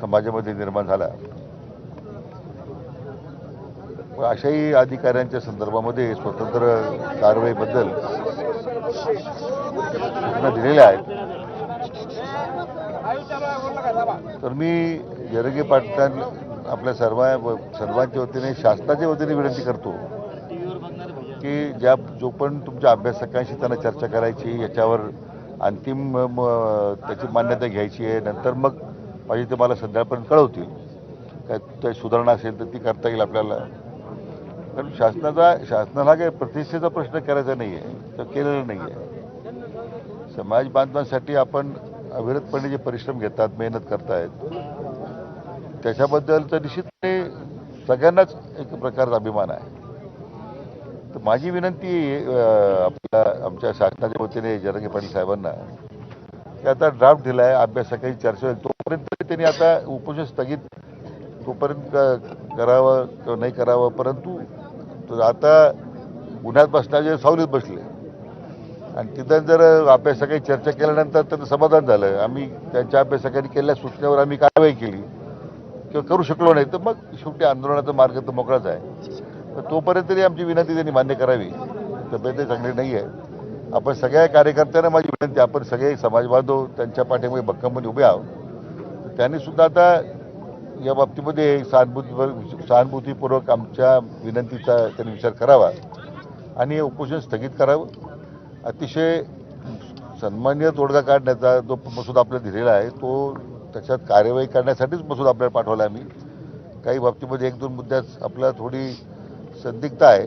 समाजामध्ये निर्माण झाला, अशाही अधिकाऱ्यांच्या संदर्भामध्ये स्वतंत्र कारवाईबद्दल सूचना दिलेल्या आहेत. तर मी जरगे पाटील आपल्या सर्वांच्या वतीने शासनाच्या वतीने विनंती करतो की जो पण तुमच्या अभ्यासकांशी त्यांना चर्चा करायची, याच्यावर अंतिम त्याची मान्यता घ्यायची आहे. नंतर मग पाहिजे ते मला संध्याकाळपर्यंत कळवतील. काय ते सुधारणा असेल तर ती करता येईल आपल्याला. कारण शासनाला काही प्रतिष्ठेचा प्रश्न करायचा नाही आहे, तर केलेला नाही आहे. समाज बांधवांसाठी आपण अविरतपणे जे परिश्रम घेतात, मेहनत करतायत, त्याच्याबद्दल तर निश्चितपणे सगळ्यांनाच एक प्रकारचा अभिमान आहे. तर माझी विनंती आमच्या शासनाच्या वतीने जरगे पाटील साहेबांना की आता ड्राफ्ट दिला आहे, अभ्यासकाची चर्चा होईल, तोपर्यंत त्यांनी आता उपोषण स्थगित तोपर्यंत करावं किंवा नाही करावं. परंतु आता उन्हात बसण्याचे सावलीत बसले आणि तिथं जर अभ्यासकाची चर्चा केल्यानंतर त्यांचं समाधान झालं, आम्ही त्यांच्या अभ्यासकांनी केलेल्या सूचनेवर आम्ही कारवाई केली किंवा करू शकलो नाही, तर मग शेवटी आंदोलनाचा मार्ग तर मोकळाच आहे. तर तोपर्यंत तरी आमची विनंती त्यांनी मान्य करावी. तब्येतही चांगली नाही आहे. आपण सगळ्या कार्यकर्त्यांना माझी विनंती, आपण सगळे समाज बांधव त्यांच्या पाठीमागे भक्कमपणे उभे आहोत. त्यांनी सुद्धा आता या बाबतीमध्ये सहानुभूतीपूर्वक आमच्या विनंतीचा त्यांनी विचार करावा आणि उपोषण स्थगित करावं. अतिशय सन्मान्य तोडगा काढण्याचा जो मसूद आपल्याला दिलेला आहे, तो त्याच्यात कार्यवाही करण्यासाठीच मसूद आपल्याला पाठवला. आम्ही काही बाबतीमध्ये 1-2 मुद्द्यात आपल्याला थोडी संदिग्धता आहे,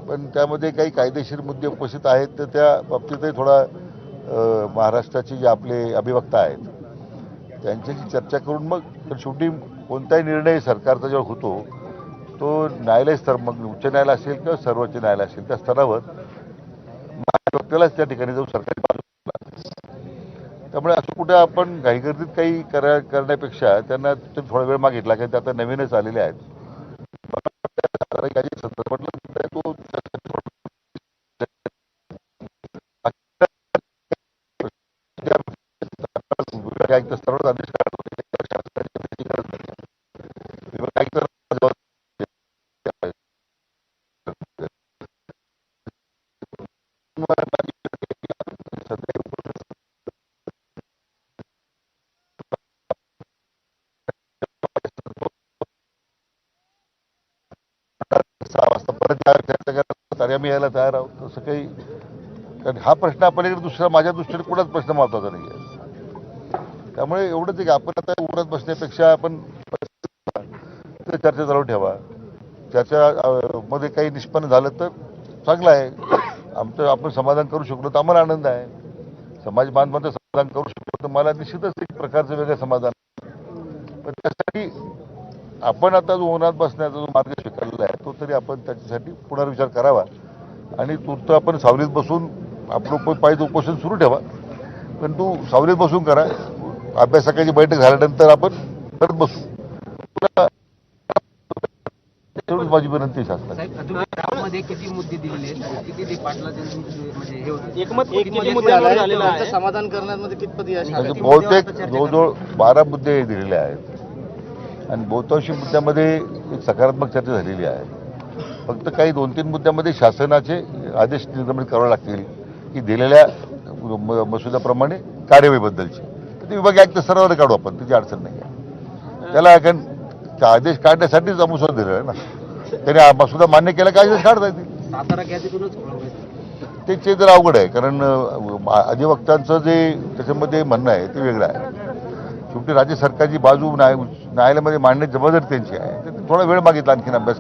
पण त्यामध्ये काही कायदेशीर मुद्दे उपस्थित आहेत, तर त्या बाबतीतही थोडा महाराष्ट्राचे जे आपले अभिवक्ता आहेत त्यांच्याशी चर्चा करून मग शेवटी कोणताही निर्णय सरकारचा जेव्हा होतो तो न्यायालय स्तर, मग उच्च न्यायालय असेल किंवा सर्वोच्च न्यायालय असेल, त्या स्तरावर महाधिवक्त्यालाच त्या ठिकाणी जाऊन सरकारी बाजू. त्यामुळे असं कुठे आपण घाईगर्दीत काही करण्यापेक्षा त्यांना थोडा वेळ मागितला, की ते आता नवीनच आलेले आहेत. सर्वच आदेश आम्ही यायला तयार आहोत. तसं काही, कारण हा प्रश्न आपल्याकडे दुसरा माझ्या दृष्टीने कुणाच प्रश्न महत्वाचा नाही आहे. त्यामुळे एवढंच आहे की आपण आता उघडत बसण्यापेक्षा आपण चर्चा चालू ठेवा. चर्चा मध्ये काही निष्पन्न झालं तर चांगलं आहे. आपण समाधान करू शकलो तर आम्हाला आनंद आहे. समाज बांधवांचं समाधान करू शकलो तर मला निश्चितच एक प्रकारचं वेगळं समाधान. पण त्यासाठी आपण आता जो उन्हात बसण्याचा जो मार्ग स्वीकारलेला आहे, तो तरी आपण त्याच्यासाठी पुनर्विचार करावा आणि तूर्त आपण सावलीत बसून आपलं पाहिजे उपोषण सुरू ठेवा. पण तू सावलीत बसून करा. अभ्यासकाची बैठक झाल्यानंतर आपण परत बसू. तेवढीच माझी विनंती शासनाला. किती मुद्दे दिलेले आहेत, किती समाधान करण्यामध्ये कितपत यश आलं? बहुतेक जवळजवळ 12 मुद्दे दिलेले आहेत आणि बहुतांशी मुद्द्यामध्ये एक सकारात्मक चर्चा झालेली आहे. फक्त काही 2-3 मुद्द्यामध्ये शासनाचे आदेश निर्गमित करावे लागतील की दिलेल्या मसुद्याप्रमाणे कार्यवाहीबद्दलची. ते विभागीय आयुक्त स्तरावर काढू आपण, त्याची अडचण नाही आहे. त्याला कारण आदेश काढण्यासाठीच मसुदा दिलेला आहे ना. त्याने मसुदा मान्य केला की आदेश काढता येतील. ते जर अवघड आहे, कारण अधिवक्त्यांचं जे त्याच्यामध्ये म्हणणं आहे ते वेगळं आहे. शेवटी राज्य सरकारची बाजू न्यायालयामध्ये मांडण्याची जबाबदारी त्यांची आहे. थोडा वेळ मागितला आणखीन अभ्यास